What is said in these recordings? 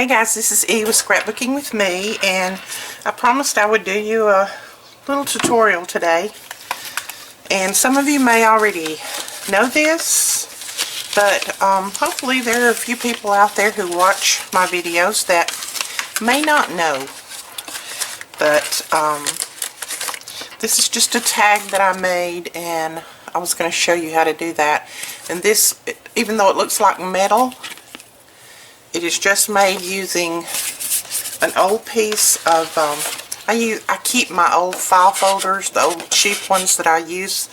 Hey guys, this is E with Scrapbooking with me, and I promised I would do you a little tutorial today. And some of you may already know this, but hopefully there are a few people out there who watch my videos that may not know. But this is just a tag that I made, and I was going to show you how to do that. And this, even though it looks like metal, it is just made using an old piece of, I keep my old file folders, the old cheap ones that I use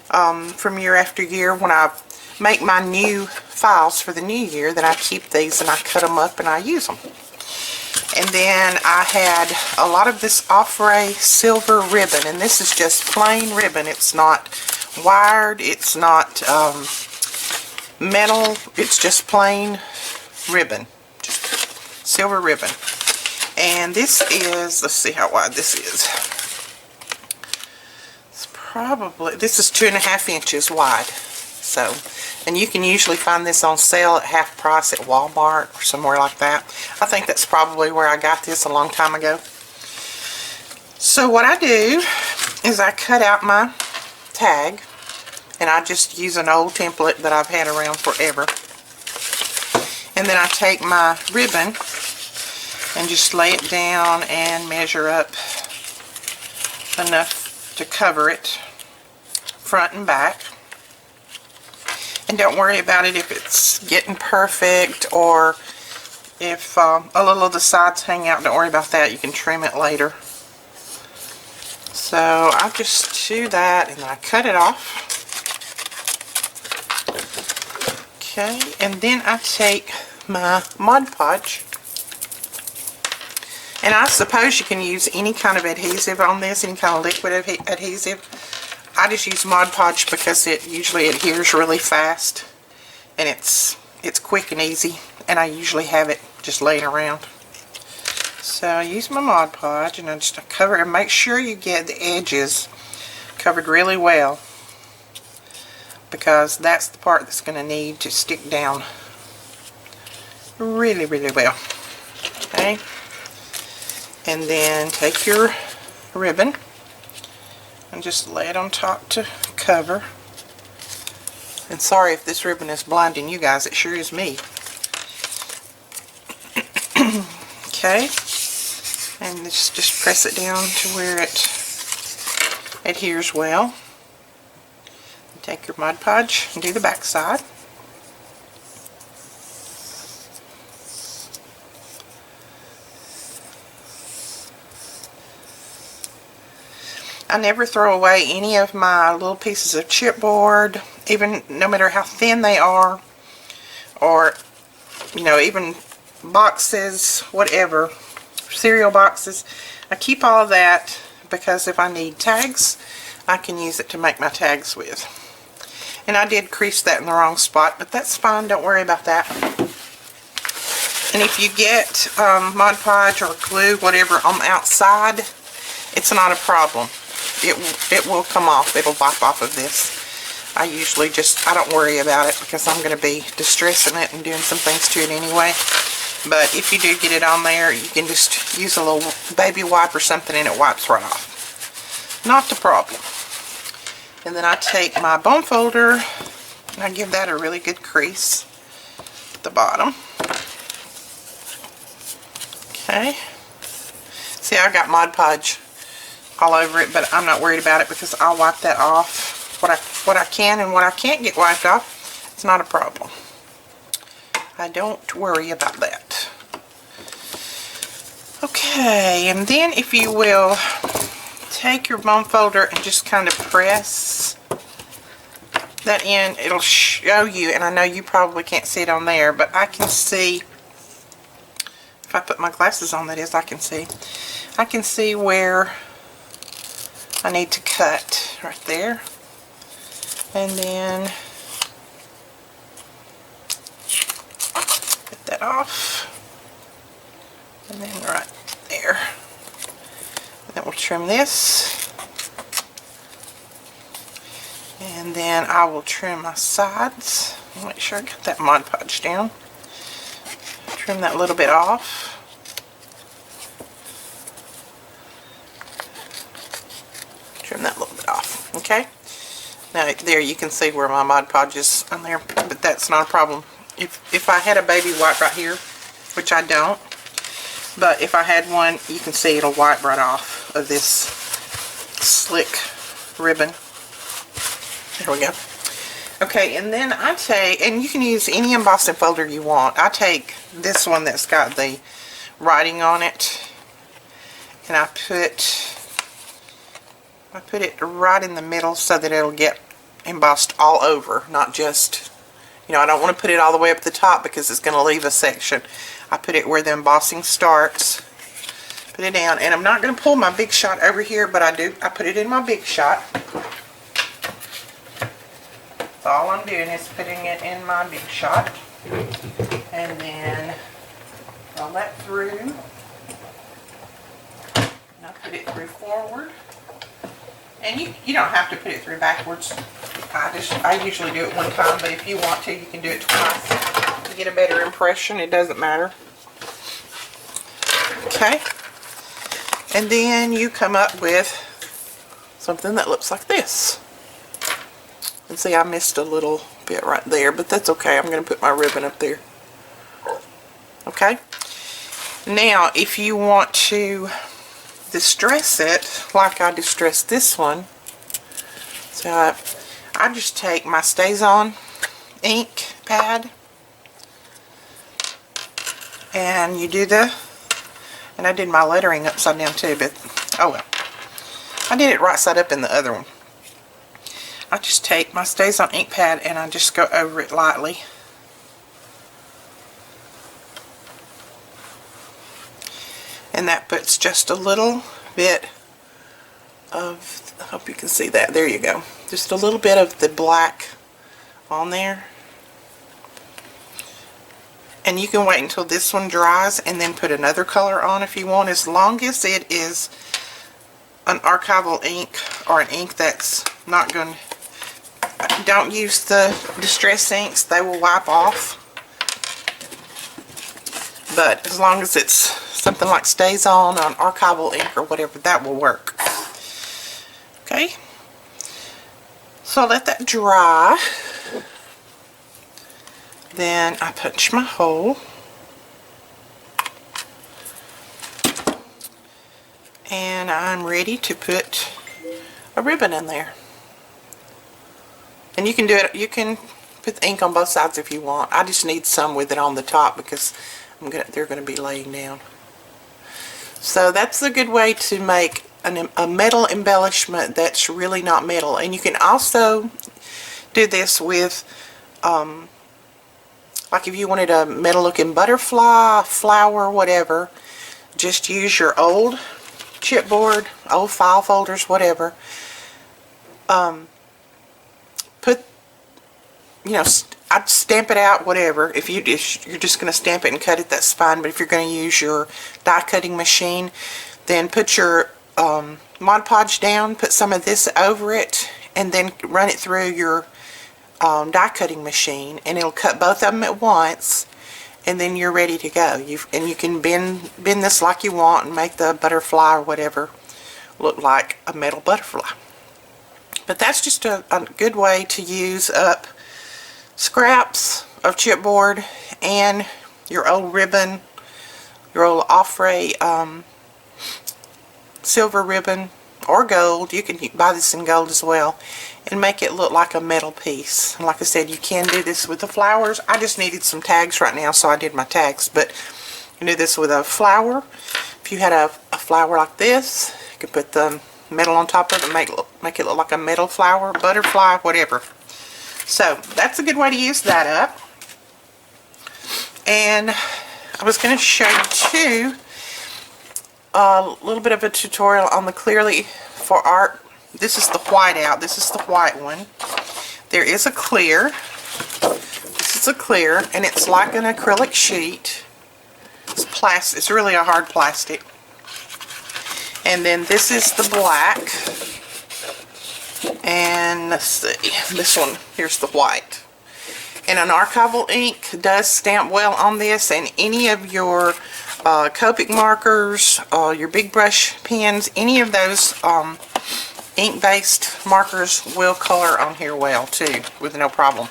from year after year. When I make my new files for the new year, then I keep these and I cut them up and I use them. And then I had a lot of this Offray silver ribbon, and this is just plain ribbon. It's not wired, it's not metal, it's just plain ribbon, just silver ribbon. And this is, let's see how wide this is. It's probably, this is 2.5 inches wide. So, and you can usually find this on sale at half price at Walmart or somewhere like that. I think that's probably where I got this a long time ago. So what I do is I cut out my tag, and I just use an old template that I've had around forever. And then I take my ribbon and just lay it down and measure up enough to cover it front and back. And don't worry about it if it's getting perfect or if a little of the sides hang out. Don't worry about that. You can trim it later. So I just do that and then I cut it off. Okay, and then I take my Mod Podge, and I suppose you can use any kind of adhesive on this, any kind of liquid adhesive. I just use Mod Podge because it usually adheres really fast, and it's quick and easy, and I usually have it just laying around. So I use my Mod Podge and I just cover it, and make sure you get the edges covered really well, because that's the part that's going to need to stick down really, really well. Okay, and then take your ribbon and just lay it on top to cover. And sorry if this ribbon is blinding you guys, it sure is me. Okay, and just press it down to where it adheres well. Take your Mod Podge and do the back side. I never throw away any of my little pieces of chipboard, even no matter how thin they are, or you know, even boxes, whatever, cereal boxes. I keep all of that because if I need tags, I can use it to make my tags with. And I did crease that in the wrong spot, but that's fine, don't worry about that. And if you get Mod Podge or glue, whatever, on the outside, it's not a problem. It will come off. It'll wipe off of this. I usually I don't worry about it because I'm going to be distressing it and doing some things to it anyway. But if you do get it on there, you can just use a little baby wipe or something and it wipes right off. Not the problem. And then I take my bone folder and I give that a really good crease at the bottom. Okay. See, I got Mod Podge all over it, but I'm not worried about it because I'll wipe that off. What I can and what I can't get wiped off, it's not a problem. I don't worry about that. Okay, and then if you will take your bone folder and just kind of press that in, it'll show you, and I know you probably can't see it on there, but I can see, if I put my glasses on, that is, I can see where I need to cut right there. And then get that off. And then right there. And then we'll trim this. And then I will trim my sides. Make sure I get that Mod Podge down. Trim that little bit off. Trim that little bit off, okay? Now there you can see where my Mod Podge is on there, but that's not a problem. If I had a baby wipe right here, which I don't, but if I had one, you can see it'll wipe right off of this slick ribbon. There we go. Okay, and then I take, and you can use any embossing folder you want. I take this one that's got the writing on it, and I put it right in the middle so that it'll get embossed all over, not just, you know, I don't want to put it all the way up the top because it's going to leave a section. I put it where the embossing starts. Put it down, and I'm not going to pull my Big Shot over here, but I put it in my Big Shot. So all I'm doing is putting it in my Big Shot, and then roll that through, and I put it through forward. And you don't have to put it through backwards. I usually do it one time, but if you want to, you can do it twice to get a better impression. It doesn't matter. Okay. And then you come up with something that looks like this. And see, I missed a little bit right there, but that's okay. I'm going to put my ribbon up there. Okay. Now, if you want to distress it like I distressed this one, so I just take my StazOn ink pad, and you do and I did my lettering upside down too, but oh well, I did it right side up in the other one. I just take my StazOn ink pad and I just go over it lightly. And that puts just a little bit of, I hope you can see that, there you go. Just a little bit of the black on there. And you can wait until this one dries and then put another color on if you want, as long as it is an archival ink or an ink that's not going to, don't use the distress inks, they will wipe off. But as long as it's something like StazOn on archival ink or whatever, that will work. Okay, so let that dry. Then I punch my hole, and I'm ready to put a ribbon in there. And you can do it, you can put the ink on both sides if you want. I just need some with it on the top because they're going to be laying down. So that's a good way to make a metal embellishment that's really not metal. And you can also do this with, like if you wanted a metal looking butterfly, flower, whatever, just use your old chipboard, old file folders, whatever. Put, you know, I'd stamp it out, whatever. If you're just going to stamp it and cut it, that's fine. But if you're going to use your die cutting machine, then put your Mod Podge down, put some of this over it, and then run it through your die cutting machine, and it'll cut both of them at once, and then you're ready to go. And you can bend this like you want and make the butterfly or whatever look like a metal butterfly. But that's just a good way to use up scraps of chipboard and your old ribbon, your old Offray silver ribbon or gold. You can buy this in gold as well and make it look like a metal piece. And like I said, you can do this with the flowers. I just needed some tags right now, so I did my tags. But you can do this with a flower. If you had a flower like this, you could put the metal on top of it and make it look like a metal flower, butterfly, whatever. So that's a good way to use that up. And I was going to show you too a little bit of a tutorial on the Clearly for Art. This is the white out. This is the white one. There is a clear. This is a clear, and it's like an acrylic sheet. It's plastic. It's really a hard plastic. And then this is the black. And let's see, this one, here's the white. And an archival ink does stamp well on this, and any of your Copic markers, your big brush pens, any of those ink-based markers will color on here well too, with no problem.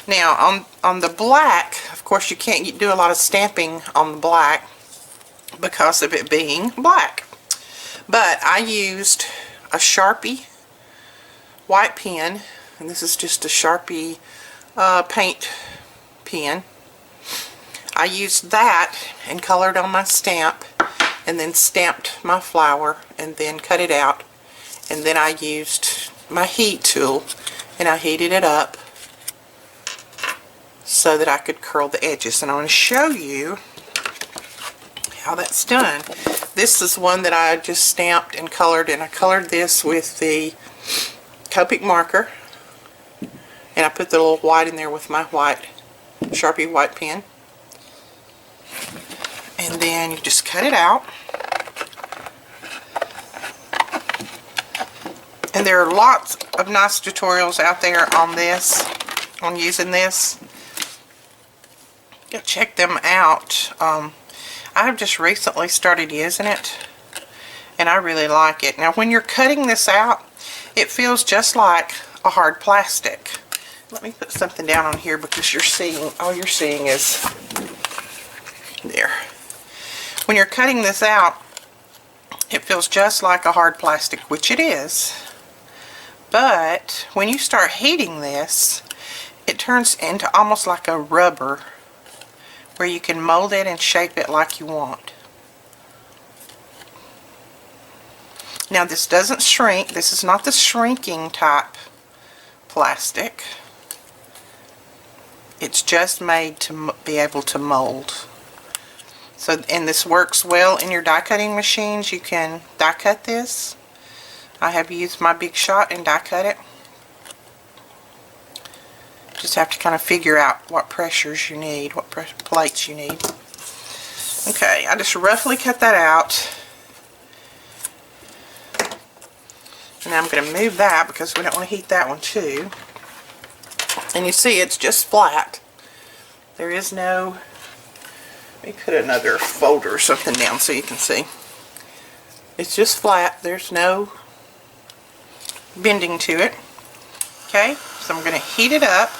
Now on the black, of course you can't do a lot of stamping on the black because of it being black. But I used a Sharpie white pen, and this is just a Sharpie paint pen. I used that and colored on my stamp, and then stamped my flower, and then cut it out. And then I used my heat tool, and I heated it up so that I could curl the edges. And I want to show you how that's done. This is one that I just stamped and colored, and I colored this with the Copic marker, and I put the little white in there with my white Sharpie white pen, and then you just cut it out. And there are lots of nice tutorials out there on this, on using this. Go check them out. I've just recently started using it, and I really like it. Now when you're cutting this out, it feels just like a hard plastic. Let me put something down on here, because you're seeing, all you're seeing is there. When you're cutting this out, it feels just like a hard plastic, which it is. But when you start heating this, it turns into almost like a rubber, where you can mold it and shape it like you want. Now this doesn't shrink. This is not the shrinking type plastic. It's just made to be able to mold. So, and this works well in your die cutting machines. You can die cut this. I have used my Big Shot and die cut it. Just have to kind of figure out what pressures you need, what plates you need. Okay, I just roughly cut that out. And I'm going to move that because we don't want to heat that one too. And you see it's just flat. There is no, let me put another folder or something down so you can see. It's just flat. There's no bending to it. Okay, so I'm going to heat it up.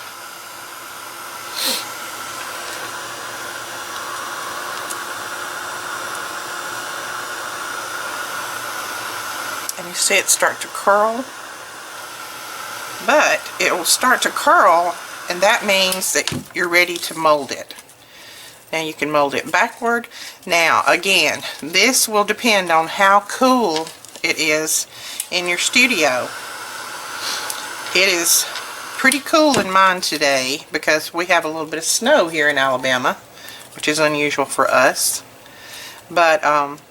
And you see it start to curl. But it will start to curl, and that means that you're ready to mold it. Now you can mold it backward. Now again, this will depend on how cool it is in your studio. It is pretty cool in mine today because we have a little bit of snow here in Alabama, which is unusual for us. But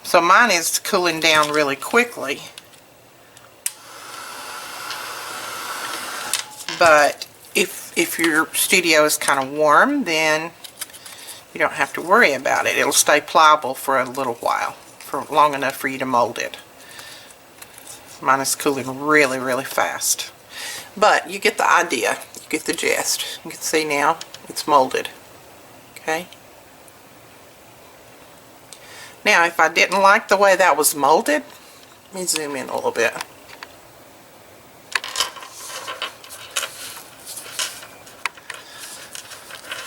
so mine is cooling down really quickly. But if your studio is kind of warm, then you don't have to worry about it. It'll stay pliable for a little while, for long enough for you to mold it. Mine is cooling really, really fast. But you get the idea. You get the gist. You can see now it's molded. Okay? Now, if I didn't like the way that was molded, let me zoom in a little bit.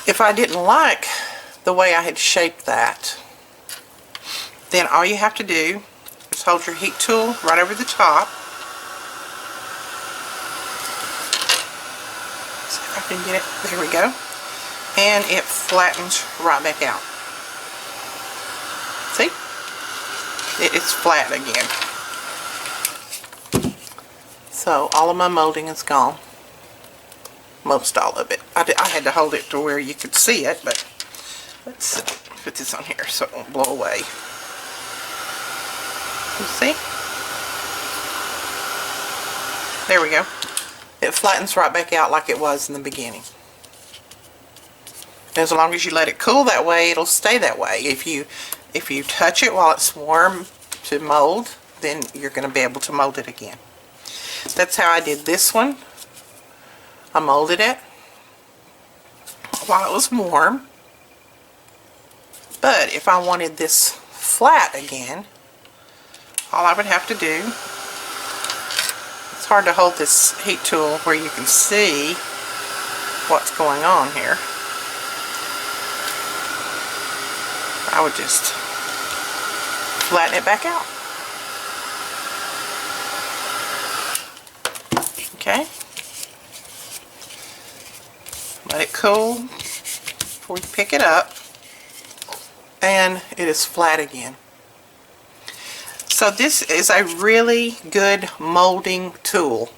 If I didn't like the way I had shaped that, then all you have to do is hold your heat tool right over the top. See if I can get it. There we go. And it flattens right back out. See? It's flat again. So all of my molding is gone. Most all of it. I had to hold it to where you could see it, but let's put this on here so it won't blow away. You see? There we go. It flattens right back out like it was in the beginning. As long as you let it cool that way, it'll stay that way. If you touch it while it's warm to mold, then you're going to be able to mold it again. That's how I did this one. I molded it. while it was warm. But if I wanted this flat again, all I would have to do, it's hard to hold this heat tool where you can see what's going on here. I would just flatten it back out. Okay. Let it cool before you pick it up, and it is flat again. So this is a really good molding tool.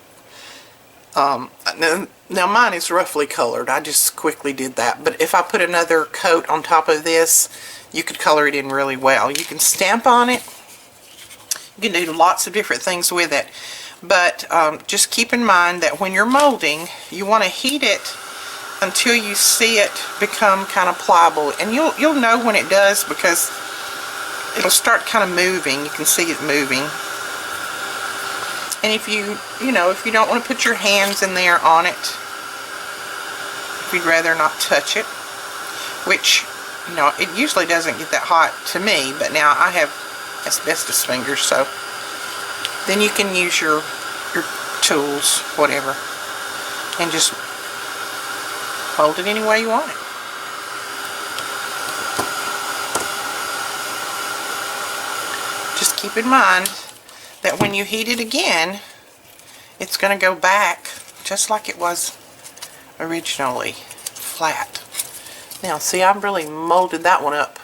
Now mine is roughly colored. I just quickly did that. But if I put another coat on top of this, you could color it in really well. You can stamp on it. You can do lots of different things with it. But just keep in mind that when you're molding, you want to heat it until you see it become kind of pliable. And you'll know when it does, because it'll start kind of moving. You can see it moving. And if if you don't want to put your hands in there on it, if you'd rather not touch it, which, it usually doesn't get that hot to me, but now I have asbestos fingers, so then you can use your tools, whatever, and just hold it any way you want it. Just keep in mind that when you heat it again, it's going to go back just like it was originally, flat. Now see, I've really molded that one up.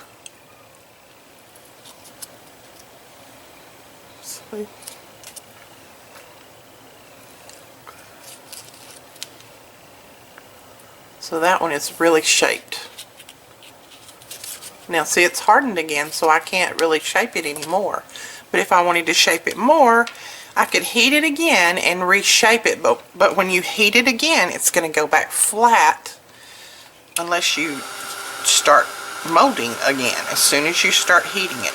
See? So that one is really shaped. Now see, it's hardened again, so I can't really shape it anymore. But if I wanted to shape it more, I could heat it again and reshape it. But when you heat it again, it's going to go back flat unless you start molding again as soon as you start heating it.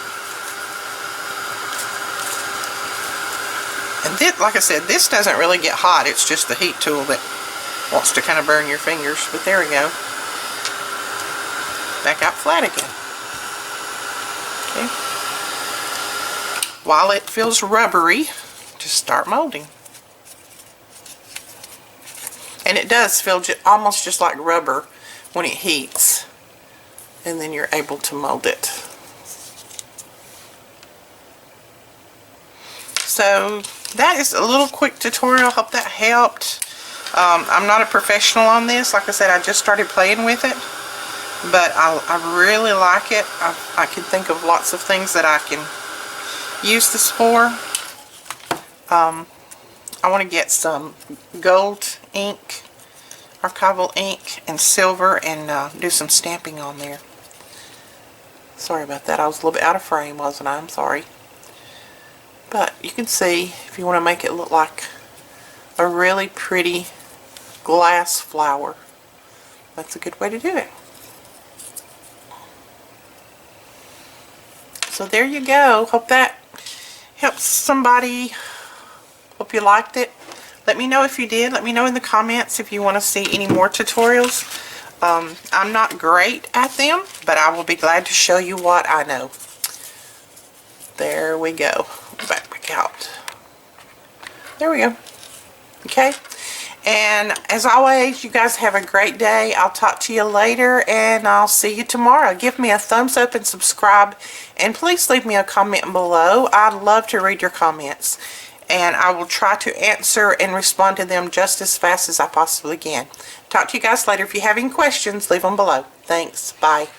And this, like I said, this doesn't really get hot. It's just the heat tool that wants to kind of burn your fingers. But there we go. Back out flat again. Okay. While it feels rubbery, just start molding. And it does feel almost just like rubber when it heats. And then you're able to mold it. So that is a little quick tutorial. Hope that helped. I'm not a professional on this. Like I said, I just started playing with it. But I really like it. I can think of lots of things that I can use this for. I want to get some gold ink, archival ink, and silver, and do some stamping on there. Sorry about that. I was a little bit out of frame, wasn't I? I'm sorry. But you can see, if you want to make it look like a really pretty glass flower, that's a good way to do it. So there you go. Hope that helps somebody. Hope you liked it. Let me know if you did. Let me know in the comments if you want to see any more tutorials. I'm not great at them, but I will be glad to show you what I know. There we go. Back out. There we go. Okay. And as always, you guys have a great day. I'll talk to you later, and I'll see you tomorrow. Give me a thumbs up and subscribe, and please leave me a comment below. I'd love to read your comments, and I will try to answer and respond to them just as fast as I possibly can. Talk to you guys later. If you have any questions, leave them below. Thanks. Bye.